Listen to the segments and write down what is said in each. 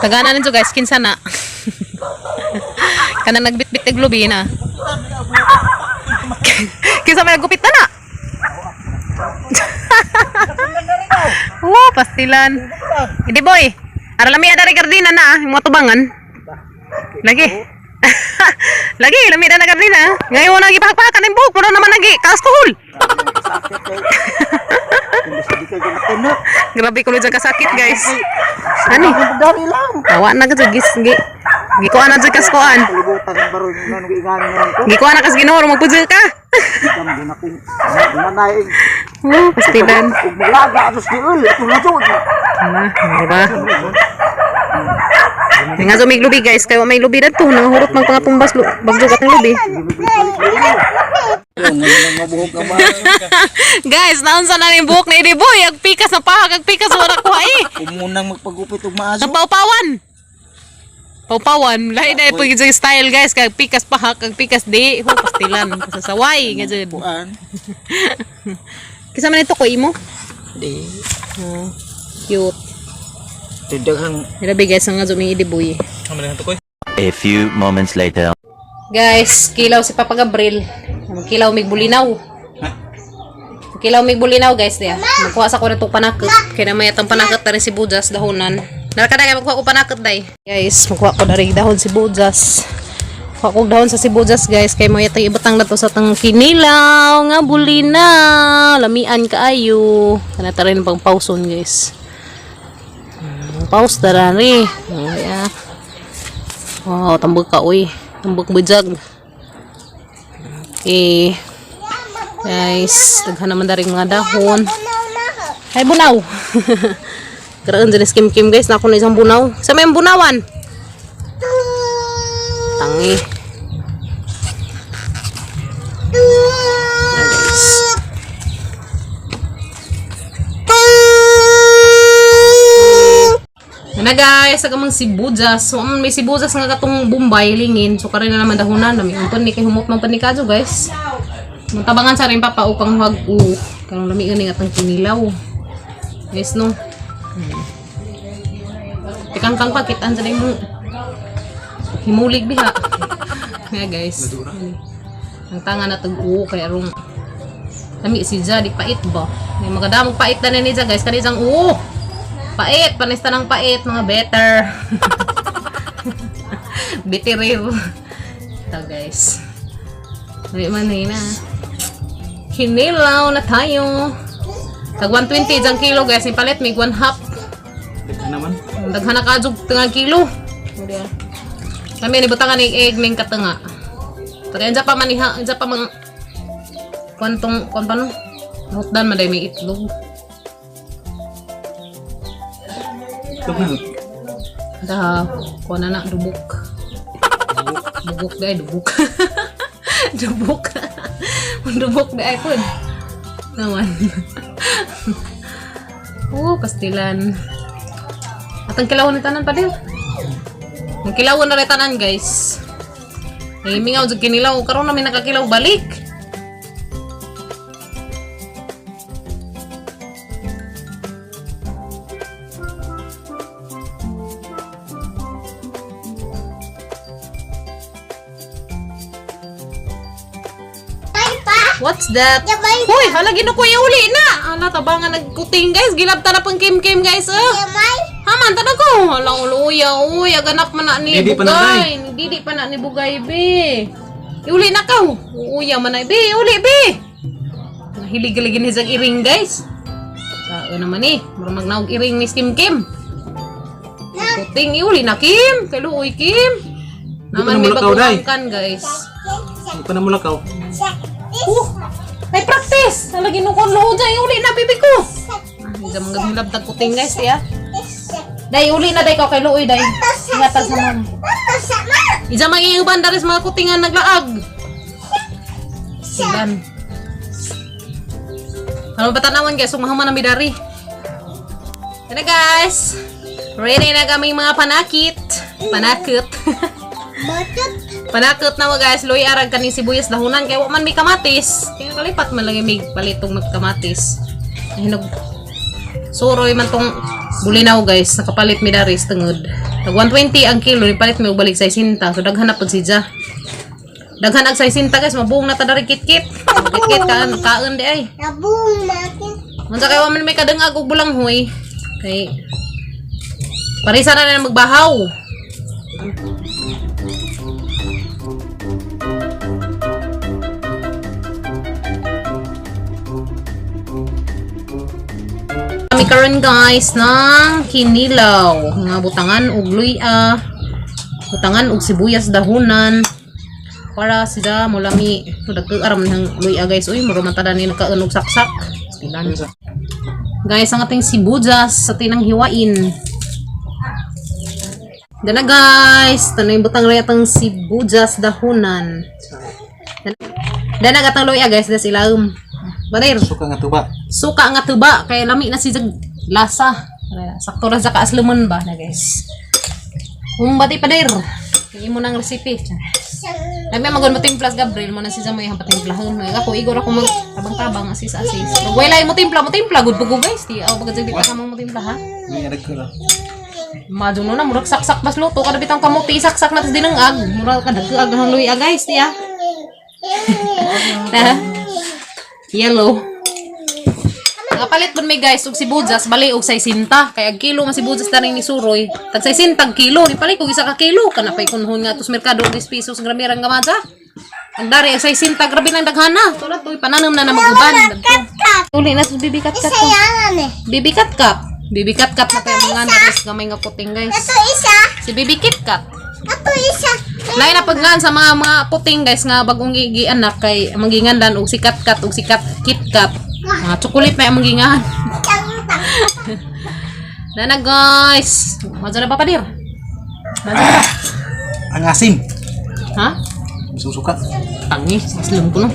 Tagana ninyo guys, kinsa na. Kanang nagbit-bit ng lubi na. Kinsa may nagupit na na. Pastilan. Hindi boy. Aralami ada regardina na, mga tubangan. Lagi. Lagi, lami na gardina. Ngayon nagi pahak-pahakan ng buhok, pero naman nagi kaskohol. Grabe ko dyan kasakit guys. Ano? Tawa na ka dyan gis. Gikuha na dyan kaskoan. Gikuha na kas ginoro, magpudyo ka. Pastilan. Diba? Nga so may lubi guys, kayo may lubi na to. Nangahurot mang pangatumbas bagjugat ng lubi. Guys, naon sa na yung buhok na Idiboy. Agpikas na pahag, agpikas wala ko eh. Kumunang magpagupit ug maaso. Nagpaupawan. Paupawan. Lahi na yung style guys. Kag pikas pahag, agpikas di. Pastilan. Pasasaway. Nga dyan. Kisa man ito ko imo? Di. Cute. Tidaghang. Grabe guys, ang nga may Idiboy. A few moments later. Guys, kilaw si Papa Gabriel. Kilaw mig bulinaw. Kilaw mig bulinaw guys dia. Magkuha sa ko na itong panakot. Kaya na may atang panakot na rin si Bujas dahonan. Narakada kayo magkuha ko panakot day. Guys, magkuha ko na rin dahon si Bujas. Magkuha ko dahon sa si Bujas guys. Kaya may atang ibatang na to sa tang kinilaw nga bulinaw. Lamian kaayo. Kanata rin pang pauson guys. Paus na rin. Yeah. Wow, tambog ka uy. Tambog bujag. Okay. Guys, daghan naman daring mga dahon. Ay, bunaw. Karaan dyan skim-kim guys. Nako na isang bunaw. Sa may bunawan? Tangi. Guys. Na guys, agamang sibuyas. So, may sibuyas nga katong Bombay lingin. So, karin na naman dahunan. Dami ang pan ni kay humot man panikado guys. Tabangan sa rin papa upang hag-u. Karong lami nga atang kinilaw. Guys no. Tikang-kang pakitan sa mo. Himulig biha. Kaya guys. Ang tanga na tag-u kaya rong lami si Ja di pait ba. May magadamog pait na ni Ja guys. Kanizang pait, panista ng pait, mga better. Bitirir. Ito guys. May manay na. Kinilaw na tayo. Tag 120 dyan kilo guys. Yung palit, may 1/2. naman. Daghan na kajog tanga kilo. Kami ni butangan ni egg ning katanga. Tagay dyan pa maniha, dyan pa mang kwantong, kwan pa no? Hutdan maday may itlog. Dah, kau nak dubuk. Dubuk dah, dubuk. Dubuk. Dubuk dah pun. Naman. Pastilan. Atang kilawon ni tanan pa din. Ang kilawon na rin tanan guys. Mingaw jud kinilaw karon na may nakakilaw balik. What's that? Hoy, hala ginukuya uli na. Ala tabangan nagkuting guys, gilabta na pang kim-kim guys. Haman ta na ko. Hala uluya, uy, ganap man na ni Bugay. Didi pa na ni Bugay be. Iuli na ka. Uya man na be, uli be. Nahilig-ligin ni iring guys. Sa naman ni, murag magnaog iring ni Kim. Kuting iuli na Kim, kay luoy Kim. Naman may bagong guys. Hindi pa na mulakaw. May practice! Nalagi nung kon loho dyan, uli na bibi ko! Hindi mga gagmilabtag kuting guys, ya. Day, uli na day ko kay Luoy, day. Ingatag sa mama. Isa mag-iuban daris mga kutingan naglaag. Silan. Ano ba tanawan guys? Sumahaman na midari. Yan na guys. Ready na kami mga panakit. Panakit. Panakot na mo guys, luy arag kaning sibuyas dahunan kay wa man may kamatis. Kaya kalipat man lagi may palitong magkamatis. Hinog Suroy man tong bulinaw guys, nakapalit mi daris tungod. Tag 120 ang kilo, nipalit mi og balik sa 60. So daghan na pud si Ja. Daghan ag sa 60 guys, mabuong na ta dari kit-kit. Kit-kit kaon di ay. Nabung natin. Unsa kay wa man may kadangag og bulanghoy. Kay parisa na na magbahaw. Kami karon guys ng kinilaw, nga butangan og luya, butangan og sibuyas dahonan para sila mulami nagkaaram ng luya guys. Uy, mura man tada ni nagkaon og saksak. Ilan. Guys, ang ating sibuyas sa tinang hiwain. Dana guys, tanay butang luya tang sibuyas dahonan. Dana gatang luya guys, das ilaum. Badir. Suka nga tuba. Suka nga tuba kay lami na si lasa. Sakto ra sa kaasluman ba na guys. Bati padir. Kay mo nang recipe. Lami magon mo timplas Gabriel mo na si Jamoy ang patimplahon. Ako igor ako mag tabang-tabang asis. Wala mo timpla good pugo guys. Ti aw pagad jud ka mo timpla ha. May adag ko ra. Madyo no na murag saksak bas luto kada bitang kamuti saksak na tas dinangag. Murag kada kaag ang luya guys tiya. Yellow. Nakapalit pud may guys og sibuyas bali og 60 kay ag kilo nga sibuyas taning ni Suroy. Tag 60 kilo ni palit og isa ka kilo kana pay kunhon nga tus merkado 10 pesos gramirang gamadja. Ang dari 60 grabe nang daghana. Tulad toy pananam na maguban. Uli na bibi kat-kat. Sayangan eh. Bibi kat-kat. Bibi kat-kat na tayo mga naris gamay nga puting guys. Ito isa. Si Bibi Kit-Kat. Ito isa. Lain na pagngan sa mga puting guys nga bagong gianak kay mangingandan og si Kat-Kat og si Kit-Kat. Mga chocolate na ang mangingan. Dana guys. Madyo na pa padir. Madyo na. Ang asim. Ha? Susuka. Tangi, aslum ko no.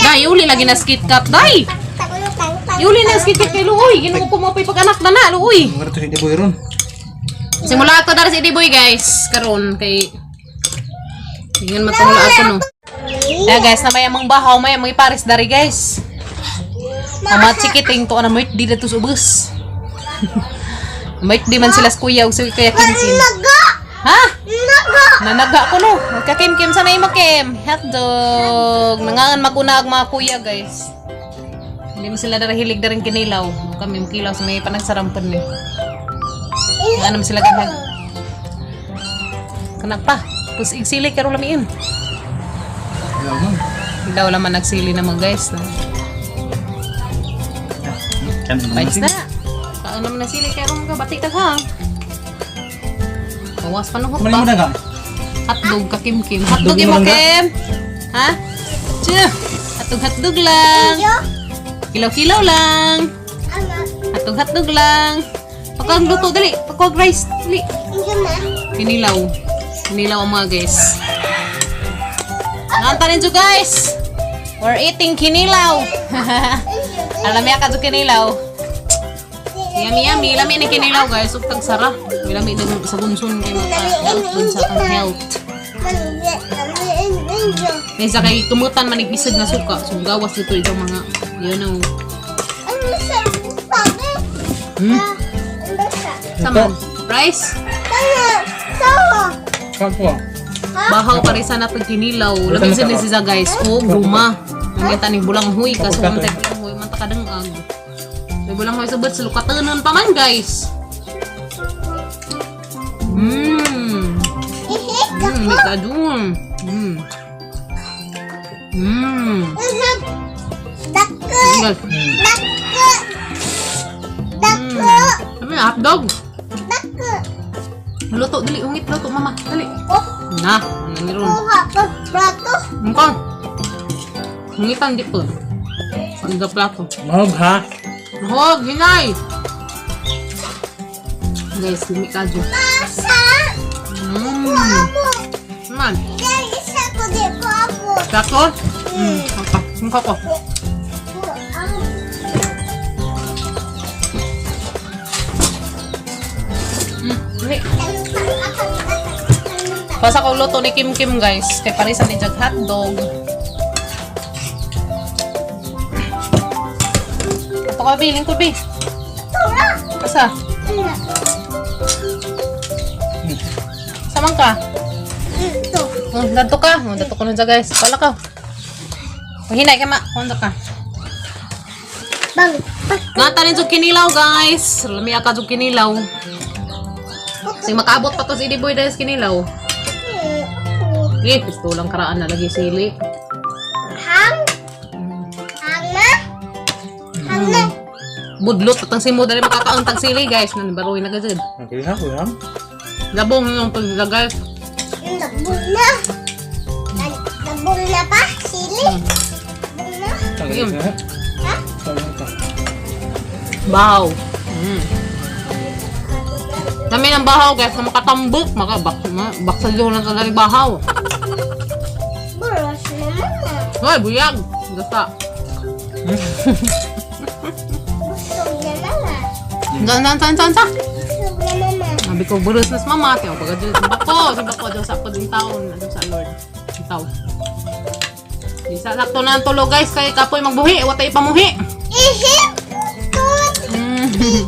Dai, uli lagi na Kit-Kat. Dai. Yuli na Kit-Kat kay Luoy. Ginuko ko mo pay pag-anak na na Luoy. Ang to hindi boy ron. Simula ako dari si Ediboy guys. Karon kay ingin matulog ako no. Kaya guys, na may amang bahaw, may amang iparis dari guys. Amat chikiting to na may di dito sa ubus. May di man sila sa kuya o sa kaya Kim-Kim. Naga. Ha? Naga. Nanaga ko no. Ka-Kim-Kim sana yung makim. Hotdog. Nangangan maguna ang mga kuya guys. Hindi mo sila darahilig daring kinilaw. Kami makilaw sa may panagsarampan ni. Nga naman sila ganyan. Kanak pa. Tapos igsili karo lamiin. Ayaw mo. Hindi daw laman nagsili naman guys. Pais na. Kaan naman nagsili karo mga batik tag ha. Bawas pa nung Kumain mo hotba. na ka. Hotdog ka Kim-Kim. Hotdog Hotdog mo mo lang Kim. Ha? Tiyo. Hotdog lang. Kilaw-kilaw lang. Hotdog lang. Pagkag luto, dali. Pagkag rice, dali. Kinilaw. Kinilaw ang mga guys. Nanta rin guys. We're eating kinilaw. Alam niya ka kinilaw. Yummy. Lami ni kinilaw guys. Uptag sara. Lami din sa bunson kayo mag-health dun sa ang health. Kaysa kay tumutan manigpisag na suka. So gawas dito itong mga yun ang sama. Rice? Kapwa. Bahaw pa rin sana pag kinilaw. Lamin sa nisiza guys. O, guma. Nangita ni bulang huy. Kaso kung tayo bulang huy, manta kadangag. May bulang huy sabot sa lukatanan pa man guys. May kadun. Sabi na, hotdog. Luto, dali. Ungit luto, mama. Dali. Na, nangiron. Mukang. Ungitan di po. Pagda plato. Mahog ha. Mahog, hinay. Guys, lumikadyo. Man. Plato? Mukha ko. Dali. Basta ko luto ni Kim-Kim guys. Kay parisan ni Jag hotdog. Ito ka biling ko, bi. Asa? Ano? Samang ka? Ito. Oh, dato ka. Oh, dato ko na dyan guys. Pala ka. Mahinay ka ma. Kondo ka. Bang. Ngata rin sa kinilaw guys. Lami ka sa kinilaw. Kasi makaabot pa to si Idiboy dahil sa kinilaw. Eh, pistulang karaan na lagi sili. Hang. Hang na. Hang na. Budlot at ang simo dali makakaang tag sili guys. Nanibaroy na gazid. Okay ha, kuya. Labong yung paglagay. Nabog na. Nabog na pa? Sili? Nabog na? Ayun. Ha? Bahaw. Dami ng bahaw guys na makatambok. Baksa doon lang talagang bahaw. Buros naman na. Hoy, buyag. Gasta. Busog na mama. Saan. Busog na mama. Sabi ko, buros nas mama. Tiyo, baga dyan. Simbako. Dyan sa poding taon. Dyan sa Lord. Itaw. Isa sakto na ang tulog guys. Kaya kapoy magbuhi. Watay pamuhi. Ihip. Tut.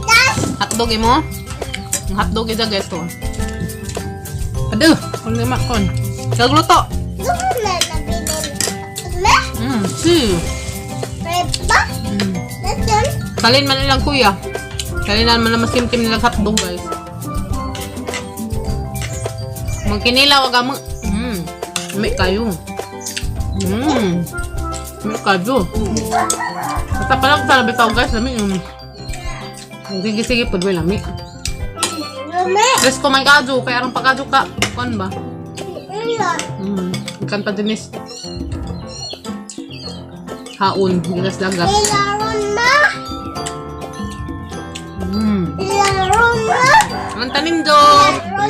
Tas. Hotdog mo. Ang hotdog ito guys to. Aduh. Kung lima kon. Kagluto. Doon na nabinin. Na? Si. Prepa? Nasaan? Kalin man nilang kuya. Kalin man na masimtim nilang hotdog guys. Magkinilaw aga mo. May kayo. May kayo. Basta pala kung talabi tao guys. Lami yung. Sige po doon lami. Lume. Tres ko man kajo. Kaya arang pagkajo ka. Kuan ba? Ilan? Ikan pa dinis. Haon. Gilas-lagas. Ilaron na. Ilaron na. Ang tanim do.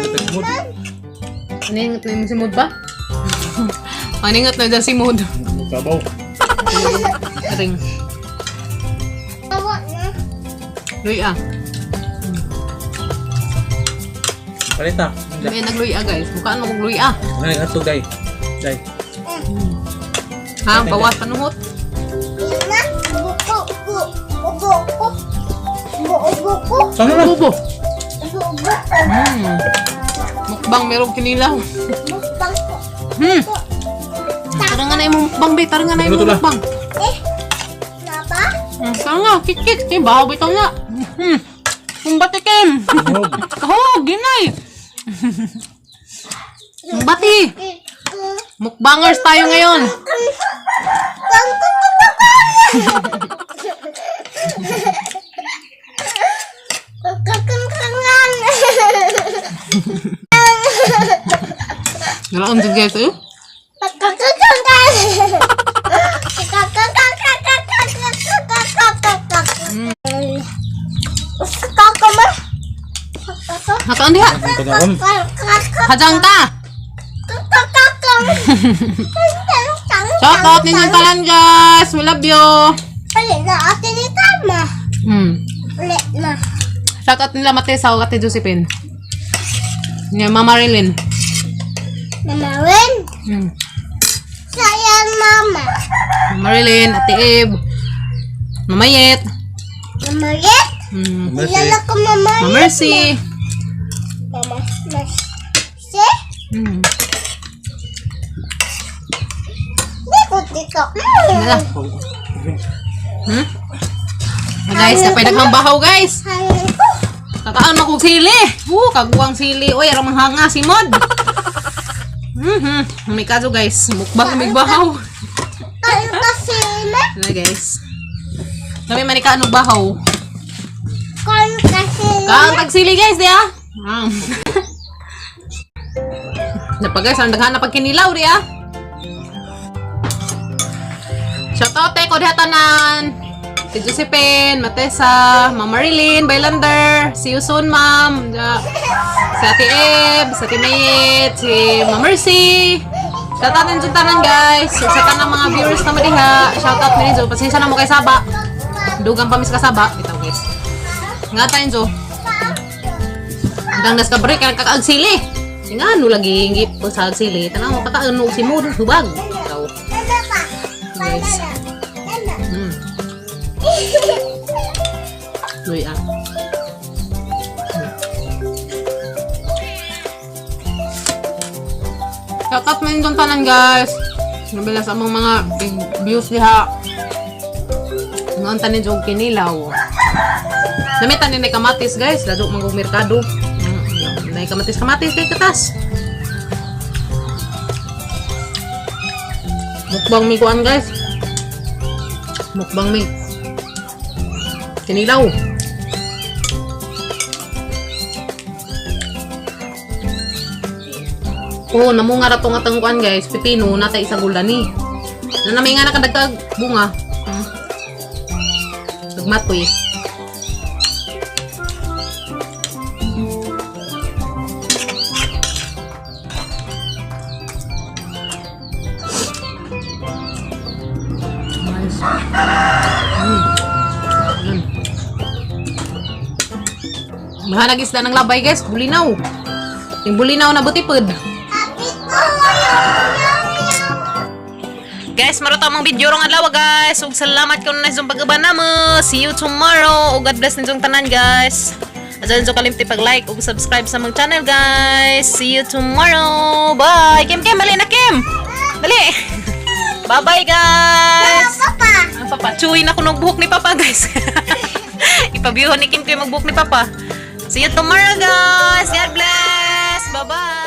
Ilaron na. Aningat na yung si Mood pa? Aningat na dyan si Mood. Sabaw. Ring. Tawa na. Luy ah. Palita. May nagluy ah guys. Mukhaan mo kong luy ah. Ano yung hatog, day? Day. Ha? Bawas panuhot. Yan na. Buko. Buko. Buko. Saan na? Bubo. Buko. Mukbang merong kinilaw. Mukbang ko. Tarang nga na yung mukbang be. Tarang nga na yung mukbang. Naba? Tarang nga. Kik. Bahaw bitaw nga. Kung batikim. Kahog. Ginay. Bati. Mukbangers tayo ngayon. Kakangkangan. Galaon dyan guys eh. Kakangkangan. Kakama. Hakaan diha. Hajang ta. Shout out ninyong talan guys. We love you. Ulit na ate ni Tama. Ulit na. Shout out nila Matesa o Ate Josephine. Niya Mama Marilyn. Mama Wen. Sayang mama. Mama Marilyn, Ate Eb. Mama Yet. Mama Yet. Kilala ko Mama Mama Yet. Mercy. Mama Mercy. Tikot. Nala. Guys, kapay nagmambahaw guys. Hangin ko. Tataan mo kong sili. Kaguwang sili. Uy, arang manghanga si Mod. May kaso guys. Mukbang migbahaw. Kain kasi na. Ano guys. Kami manika anong bahaw. Kain kasi na. Kaang tagsili guys, di ah. Napag guys, ang daghan na pagkinilaw di ah. Shoutout ko diha tanan. Si Josephine, Matesa, Ma'am Marilyn, Bailander, see you soon ma'am. Si Ate Eb, si Ate Mayet, si Ma'am Mercy. Shoutout din dyan tanan guys. Sa tanang mga viewers na madiha. Shoutout din dyan. Pasensya na mo kay Saba. Dugang pamis ka Saba. Bitaw guys. Nga tayo dyan. Hanggang nas ka break, kakagsili. Nga ano lagi hingip po sa agsili. Tanang mo kakaano si Mood, hubag. Bitaw. Guys. Luy ah. Shoutout mo yung tanan guys. Nabila sa among mga big views diha. Ngon tanin jog kinilaw. Nami tanin ni kamatis guys, lalo mangog merkado. Nay kamatis kay katas. Mukbang mi kuan guys. Mukbang mi. Kinilaw. Oo, namunga ra tong atang kuan guys, pipino natay isa gulani. Na nami nga nakadagdag bunga. Nagmatoy. Nice. Mahanag isda ng labay guys, bulinaw. Yung bulinaw na butipod. Guys, maruta mong video rong adlaw guys. Ug salamat kayo na sa pag-uban namo. See you tomorrow. Ug God bless ninyong tanan guys. Adyan so kalimti pag-like ug subscribe sa mong channel guys. See you tomorrow. Bye. Kim, bali na Kim. Dali. Bye-bye guys. Papa. Ang papa, chuy na kunog buhok ni papa guys. Ipabiyuhan ni Kim kayo magbuhok ni papa. See you tomorrow guys. God bless. Bye-bye.